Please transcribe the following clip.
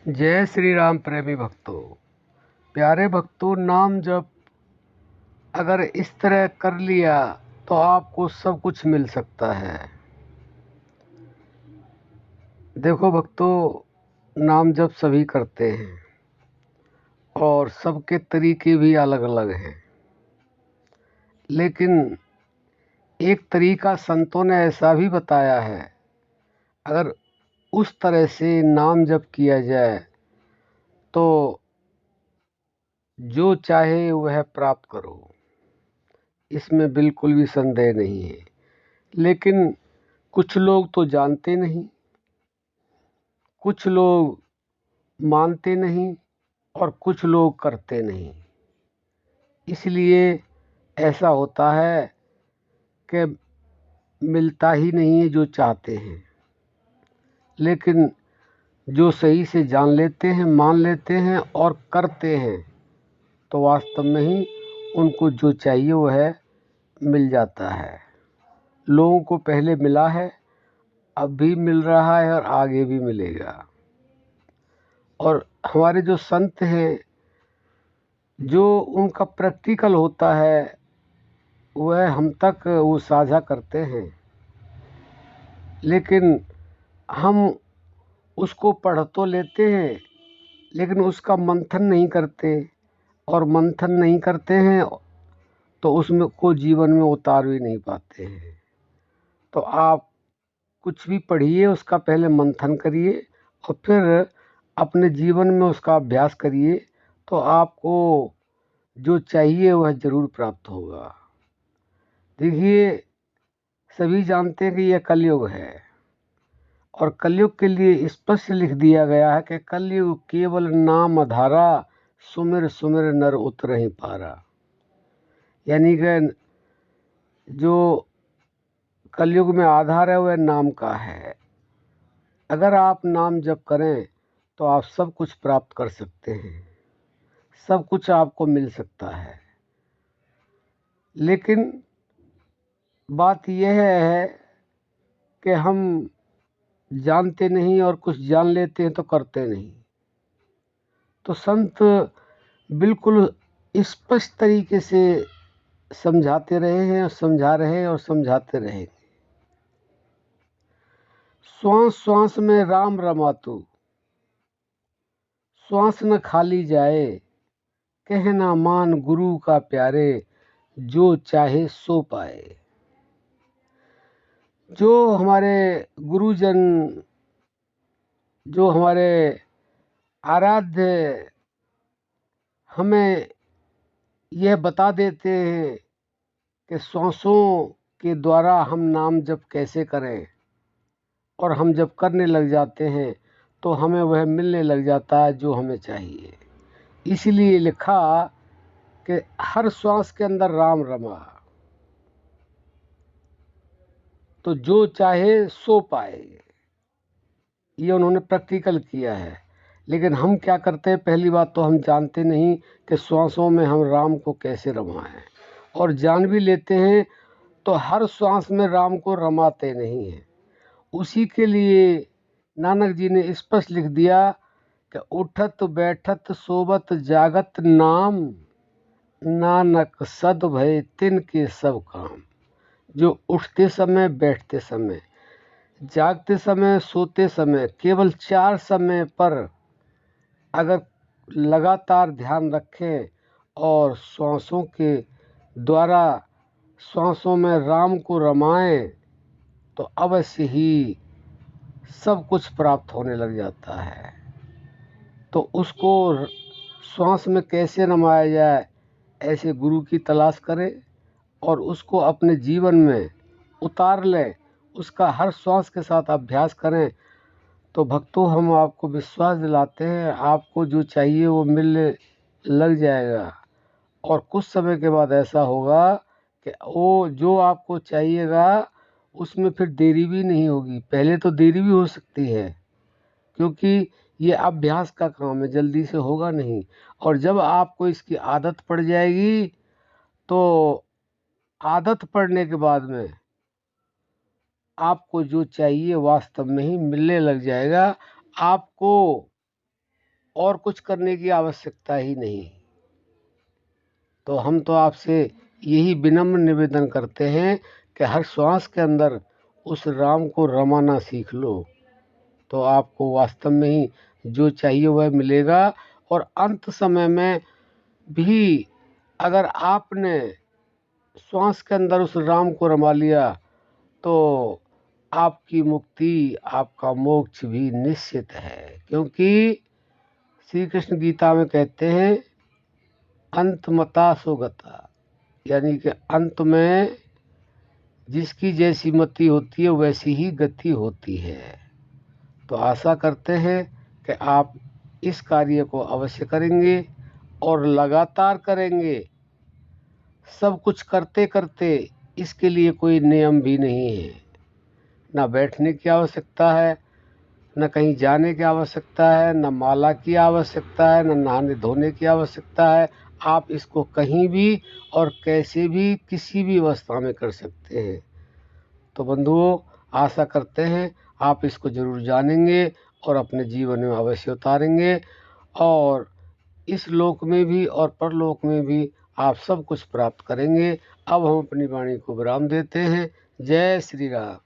जय श्री राम प्रेमी भक्तों, प्यारे भक्तों, नाम जप अगर इस तरह कर लिया तो आपको सब कुछ मिल सकता है। देखो भक्तों, नाम जप सभी करते हैं और सबके तरीके भी अलग अलग हैं, लेकिन एक तरीका संतों ने ऐसा भी बताया है, अगर उस तरह से नाम जप किया जाए तो जो चाहे वह प्राप्त करो, इसमें बिल्कुल भी संदेह नहीं है। लेकिन कुछ लोग तो जानते नहीं, कुछ लोग मानते नहीं और कुछ लोग करते नहीं। इसलिए ऐसा होता है कि मिलता ही नहीं है जो चाहते हैं। लेकिन जो सही से जान लेते हैं, मान लेते हैं और करते हैं, तो वास्तव में ही उनको जो चाहिए वह मिल जाता है। लोगों को पहले मिला है, अब भी मिल रहा है और आगे भी मिलेगा। और हमारे जो संत हैं, जो उनका प्रैक्टिकल होता है वह हम तक वो साझा करते हैं, लेकिन हम उसको पढ़ तो लेते हैं लेकिन उसका मंथन नहीं करते, और मंथन नहीं करते हैं तो उसमें को जीवन में उतार भी नहीं पाते हैं। तो आप कुछ भी पढ़िए, उसका पहले मंथन करिए और फिर अपने जीवन में उसका अभ्यास करिए, तो आपको जो चाहिए वह ज़रूर प्राप्त होगा। देखिए, सभी जानते हैं कि यह कलयुग है और कलयुग के लिए स्पष्ट लिख दिया गया है कि कलयुग केवल नाम आधारा, सुमिर सुमिर नर उतरहि पारा। यानी कि जो कलयुग में आधार है वह नाम का है। अगर आप नाम जप करें तो आप सब कुछ प्राप्त कर सकते हैं, सब कुछ आपको मिल सकता है। लेकिन बात यह है कि हम जानते नहीं और कुछ जान लेते हैं तो करते नहीं। तो संत बिल्कुल स्पष्ट तरीके से समझाते रहे हैं और समझा रहे हैं और समझाते रहेंगे। श्वास श्वास में राम रमातु, श्वास न खाली जाए, कहना मान गुरु का प्यारे, जो चाहे सो पाए। जो हमारे गुरुजन, जो हमारे आराध्य हमें यह बता देते हैं कि श्वासों के द्वारा हम नाम जप कैसे करें, और हम जब करने लग जाते हैं तो हमें वह मिलने लग जाता है जो हमें चाहिए। इसलिए लिखा कि हर श्वास के अंदर राम रमा, तो जो चाहे सो पाए। ये उन्होंने प्रैक्टिकल किया है। लेकिन हम क्या करते हैं, पहली बात तो हम जानते नहीं कि श्वासों में हम राम को कैसे रमाएं, और जान भी लेते हैं तो हर श्वास में राम को रमाते नहीं हैं। उसी के लिए नानक जी ने स्पष्ट लिख दिया कि उठत बैठत सोबत जागत नाम, नानक सद भय तिन के सब काम। जो उठते समय, बैठते समय, जागते समय, सोते समय, केवल 4 समय पर अगर लगातार ध्यान रखें और श्वासों के द्वारा श्वासों में राम को रमाएं, तो अवश्य ही सब कुछ प्राप्त होने लग जाता है। तो उसको श्वास में कैसे रमाया जाए, ऐसे गुरु की तलाश करें और उसको अपने जीवन में उतार लें, उसका हर श्वास के साथ अभ्यास करें। तो भक्तों, हम आपको विश्वास दिलाते हैं, आपको जो चाहिए वो मिलने लग जाएगा। और कुछ समय के बाद ऐसा होगा कि वो जो आपको चाहिएगा उसमें फिर देरी भी नहीं होगी। पहले तो देरी भी हो सकती है, क्योंकि ये अभ्यास का काम है, जल्दी से होगा नहीं। और जब आपको इसकी आदत पड़ जाएगी तो आदत पड़ने के बाद में आपको जो चाहिए वास्तव में ही मिलने लग जाएगा। आपको और कुछ करने की आवश्यकता ही नहीं। तो हम तो आपसे यही विनम्र निवेदन करते हैं कि हर श्वास के अंदर उस राम को रमाना सीख लो, तो आपको वास्तव में ही जो चाहिए वह मिलेगा। और अंत समय में भी अगर आपने श्वास के अंदर उस राम को रमा लिया तो आपकी मुक्ति, आपका मोक्ष भी निश्चित है। क्योंकि श्री कृष्ण गीता में कहते हैं अंतमता सुगता, यानी कि अंत में जिसकी जैसी मति होती है वैसी ही गति होती है। तो आशा करते हैं कि आप इस कार्य को अवश्य करेंगे और लगातार करेंगे। सब कुछ करते करते, इसके लिए कोई नियम भी नहीं है, ना बैठने की आवश्यकता है, न कहीं जाने की आवश्यकता है, न माला की आवश्यकता है, न नहाने धोने की आवश्यकता है। आप इसको कहीं भी और कैसे भी किसी भी अवस्था में कर सकते हैं। तो बंधुओं, आशा करते हैं आप इसको ज़रूर जानेंगे और अपने जीवन में अवश्य उतारेंगे, और इस लोक में भी और परलोक में भी आप सब कुछ प्राप्त करेंगे। अब हम अपनी वाणी को विराम देते हैं। जय श्री राम।